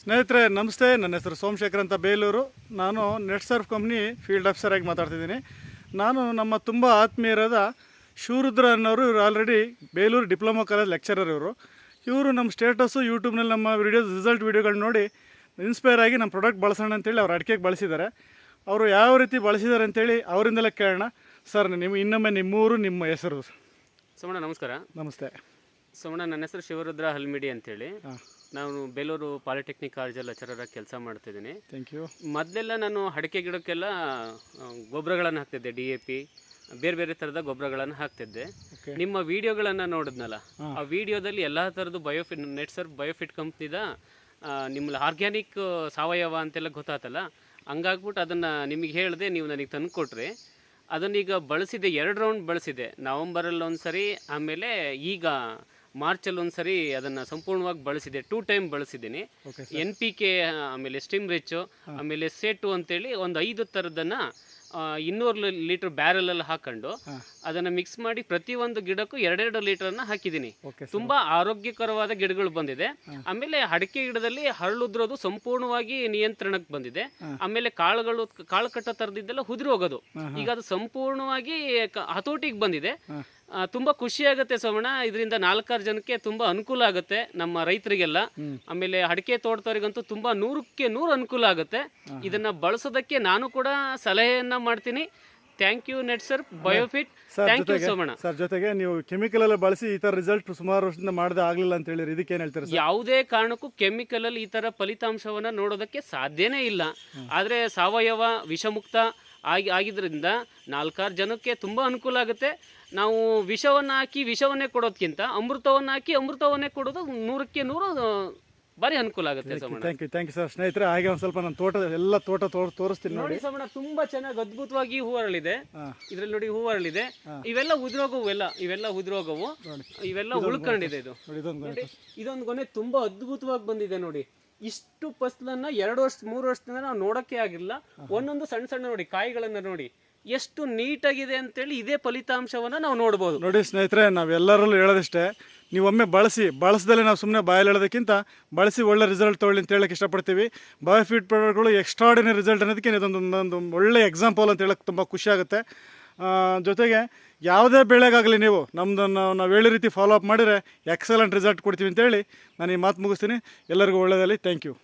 ಸ್ನೇಹಿತರೆ ನಮಸ್ತೆ. ನನ್ನ ಹೆಸರು ಸೋಮಶೇಖರ್ ಅಂತ, ಬೇಲೂರು. ನಾನು net Surf company field officer ಆಗಿ ಮಾತಾಡ್ತಿದ್ದೀನಿ. ನಾನು ನಮ್ಮ ತುಂಬ ಆತ್ಮೀಯರಾದ ಶಿವರುದ್ರ ಅನ್ನೋರು, ಇವರು already Belur diploma college lecturer. ಇವರು ನಮ್ಮ ಸ್ಟೇಟಸ್ಸು ಯೂಟ್ಯೂಬ್ನಲ್ಲಿ ನಮ್ಮ ರಿಸಲ್ಟ್ ವೀಡಿಯೋಗಳು ನೋಡಿ ಇನ್ಸ್ಪೈರ್ ಆಗಿ ನಮ್ಮ ಪ್ರಾಡಕ್ಟ್ ಬಳಸೋಣ ಅಂತೇಳಿ ಅವ್ರು ಅಡಿಕೆಗೆ ಬಳಸಿದ್ದಾರೆ. ಅವರು ಯಾವ ರೀತಿ ಬಳಸಿದ್ದಾರೆ ಅಂತೇಳಿ ಅವರಿಂದಲೇ ಕೇಳೋಣ. ಸರ್, ಇನ್ನೊಮ್ಮೆ ನಿಮ್ಮೂರು, ನಿಮ್ಮ ಹೆಸರು? ಸೋಮಣ್ಣ ನಮಸ್ಕಾರ. ನಮಸ್ತೆ ಸೋಮಣ್ಣ, ನನ್ನ ಹೆಸರು ಶಿವರುದ್ರ ಹಲ್ಮಿಡಿ ಅಂತೇಳಿ. ನಾನು ಬೇಲೂರು ಪಾಲಿಟೆಕ್ನಿಕ್ ಕಾಲೇಜಲ್ಲಿ ಲೆಕ್ಚರರಾಗಿ ಕೆಲಸ ಮಾಡ್ತಿದ್ದೀನಿ. Thank you. ಮೊದಲೆಲ್ಲ ನಾನು ಅಡಿಕೆ ಗಿಡಕ್ಕೆಲ್ಲ ಗೊಬ್ಬರಗಳನ್ನು ಹಾಕ್ತಿದ್ದೆ, DAP ಬೇರೆ ಬೇರೆ ಥರದ ಗೊಬ್ಬರಗಳನ್ನು ಹಾಕ್ತಿದ್ದೆ. ನಿಮ್ಮ ವಿಡಿಯೋಗಳನ್ನು ನೋಡಿದ್ನಲ್ಲ, ಆ ವಿಡಿಯೋದಲ್ಲಿ ಎಲ್ಲ ಥರದ್ದು ನೆಟ್ ಸರ್ಫ್ ಬಯೋಫಿಟ್ ಕಂಪ್ನಿದ ನಿಮ್ಮ ಆರ್ಗ್ಯಾನಿಕ್ ಸಾವಯವ ಅಂತೆಲ್ಲ ಗೊತ್ತಾತಲ್ಲ, ಹಂಗಾಗ್ಬಿಟ್ಟು ಅದನ್ನು ನಿಮಗೆ ಹೇಳಿದೆ, ನೀವು ನನಗೆ ತಂದು ಕೊಟ್ರಿ. ಅದನ್ನೀಗ ಬಳಸಿದೆ, 2 ರೌಂಡ್ ಬಳಸಿದೆ. ನವಂಬರಲ್ಲಿ ಒಂದು ಸರಿ, ಆಮೇಲೆ ಈಗ ಮಾರ್ಚಲ್ಲಿ ಒಂದು ಸರಿ ಅದನ್ನು ಸಂಪೂರ್ಣವಾಗಿ ಬಳಸಿದೆ. 2 ಟೈಮ್ ಬಳಸಿದ್ದೀನಿ. NPK, ಆಮೇಲೆ ಸ್ಟಿಮ್ ರಿಚ್, ಆಮೇಲೆ ಸೇಟು ಅಂತೇಳಿ ಒಂದು 5 ಥರದನ್ನು 200 ಲೀಟ್ರ್ ಬ್ಯಾರಲಲ್ಲಿ ಹಾಕೊಂಡು ಅದನ್ನು ಮಿಕ್ಸ್ ಮಾಡಿ ಪ್ರತಿಯೊಂದು ಗಿಡಕ್ಕೂ 2 ಲೀಟರ್ನ ಹಾಕಿದ್ದೀನಿ. ತುಂಬಾ ಆರೋಗ್ಯಕರವಾದ ಗಿಡಗಳು ಬಂದಿದೆ. ಆಮೇಲೆ ಅಡಿಕೆ ಗಿಡದಲ್ಲಿ ಹರಳುದ್ರೋದು ಸಂಪೂರ್ಣವಾಗಿ ನಿಯಂತ್ರಣಕ್ಕೆ ಬಂದಿದೆ. ಆಮೇಲೆ ಕಾಳು ಕಟ್ಟ ಥರದಿದ್ದೆಲ್ಲ ಉದುರಿ ಹೋಗೋದು, ಈಗ ಅದು ಸಂಪೂರ್ಣವಾಗಿ ಹತೋಟಿಗೆ ಬಂದಿದೆ. ತುಂಬಾ ಖುಷಿ ಆಗುತ್ತೆ ಸೋಮಣ್ಣ. ಇದರಿಂದ 4-6 ಜನಕ್ಕೆ ತುಂಬಾ ಅನುಕೂಲ ಆಗುತ್ತೆ, ನಮ್ಮ ರೈತರಿಗೆಲ್ಲ. ಆಮೇಲೆ ಅಡಿಕೆ ತೋಟದವರಿಗಂತೂ ತುಂಬಾ 100ಕ್ಕೆ 100 ಅನುಕೂಲ ಆಗುತ್ತೆ. ಇದನ್ನ ಬಳಸೋದಕ್ಕೆ ನಾನು ಕೂಡ ಸಲಹೆಯನ್ನ ಮಾಡ್ತೀನಿ. Thank you Net Surf Biofit. Thank you Somanna. Sir, ಜೊತೆಗೆ ನೀವು ಕೆಮಿಕಲ್ ಎಲ್ಲ ಬಳಸಿ ಈ ತರ ರಿಸಲ್ಟ್ ಸುಮಾರು ವರ್ಷದಿಂದ ಮಾಡದೆ ಆಗ್ಲಿಲ್ಲ ಅಂತ ಹೇಳಿದ್ರೆ ಇದಕ್ಕೆ ಏನ್ ಹೇಳ್ತೀರಾ? ಯಾವುದೇ ಕಾರಣಕ್ಕೂ ಕೆಮಿಕಲ್ ಅಲ್ಲಿ ಈ ತರ ಫಲಿತಾಂಶವನ್ನ ನೋಡೋದಕ್ಕೆ ಸಾಧ್ಯನೇ ಇಲ್ಲ. ಆದ್ರೆ ಸಾವಯವ ವಿಷಮುಕ್ತ ಆಗಿದ್ರಿಂದ 4-6 ಜನಕ್ಕೆ ತುಂಬ ಅನುಕೂಲ ಆಗುತ್ತೆ. ನಾವು ವಿಷವನ್ನು ಹಾಕಿ ವಿಷವನ್ನೇ ಕೊಡೋದಕ್ಕಿಂತ ಅಮೃತವನ್ನು ಹಾಕಿ ಅಮೃತವನ್ನೇ ಕೊಡೋದು 100ಕ್ಕೆ 100 ಭಾರಿ ಅನುಕೂಲ ಆಗುತ್ತೆ. Thank you sir. ಸ್ನೇಹಿತರೆ, ಹಾಗೆ ಒಂದು ಸ್ವಲ್ಪ ನನ್ನ ತೋಟ ತೋರಿಸ್ತೀನಿ ನೋಡಿ. ಸೋಮಣ್ಣ, ತುಂಬಾ ಚೆನ್ನಾಗಿ ಅದ್ಭುತವಾಗಿ ಹೂ ಅರಳಿದೆ. ಇದ್ರಲ್ಲಿ ನೋಡಿ ಹೂ ಅರಳಿದೆ. ಇವೆಲ್ಲ ಉದುರೋಗವು, ಇವೆಲ್ಲ ಉದುರೋಗವು, ಇವೆಲ್ಲ ಉಳ್ಕೊಂಡಿದೆ. ಇದೊಂದು ಗೊನೆ ತುಂಬಾ ಅದ್ಭುತವಾಗಿ ಬಂದಿದೆ ನೋಡಿ. ಇಷ್ಟು ಫಸಲನ್ನ 2 ವರ್ಷ 3 ವರ್ಷದಿಂದ ನಾವು ನೋಡೋಕ್ಕೆ ಆಗಿಲ್ಲ. ಒಂದೊಂದು ಸಣ್ಣ ಸಣ್ಣ ನೋಡಿ, ಕಾಯಿಗಳನ್ನ ನೋಡಿ ಎಷ್ಟು ನೀಟಾಗಿದೆ ಅಂತೇಳಿ ಇದೇ ಫಲಿತಾಂಶವನ್ನ ನಾವು ನೋಡ್ಬೋದು. ನೋಡಿ ಸ್ನೇಹಿತರೆ, ನಾವೆಲ್ಲರಲ್ಲೂ ಹೇಳೋದಿಷ್ಟೇ, ನೀವೊಮ್ಮೆ ಬಳಸದಲ್ಲೇ ನಾವು ಸುಮ್ಮನೆ ಬಾಯಲ್ಲಿ ಹೇಳೋದಕ್ಕಿಂತ ಬಳಸಿ ಒಳ್ಳೆ ರಿಸಲ್ಟ್ ತೊಗೊಳ್ಳಿ ಅಂತ ಹೇಳಕ್ಕೆ ಇಷ್ಟಪಡ್ತೀವಿ. ಬಯೋಫಿಟ್ ಪ್ರಾಡಕ್ಟ್ಗಳು ಎಕ್ಸ್ಟ್ರಾರ್ಡಿನರಿ ರಿಸಲ್ಟ್ ಅನ್ನೋದಕ್ಕೆ ಇದೊಂದು ಒಳ್ಳೆ ಎಕ್ಸಾಂಪಲ್ ಅಂತ ಹೇಳಕ್ಕೆ ತುಂಬ ಖುಷಿ ಆಗುತ್ತೆ. ಜೊತೆಗೆ ಯಾವುದೇ ಬೆಳೆಗಾಗಲಿ ನೀವು ನಾವು ಹೇಳೋ ರೀತಿ ಫಾಲೋ ಅಪ್ ಮಾಡಿದರೆ ಎಕ್ಸಲೆಂಟ್ ರಿಸಲ್ಟ್ ಕೊಡ್ತೀವಿ ಅಂತೇಳಿ ನಾನು ಈ ಮಾತು ಮುಗಿಸ್ತೀನಿ. ಎಲ್ಲರಿಗೂ ಒಳ್ಳೆಯದಲ್ಲಿ. Thank you.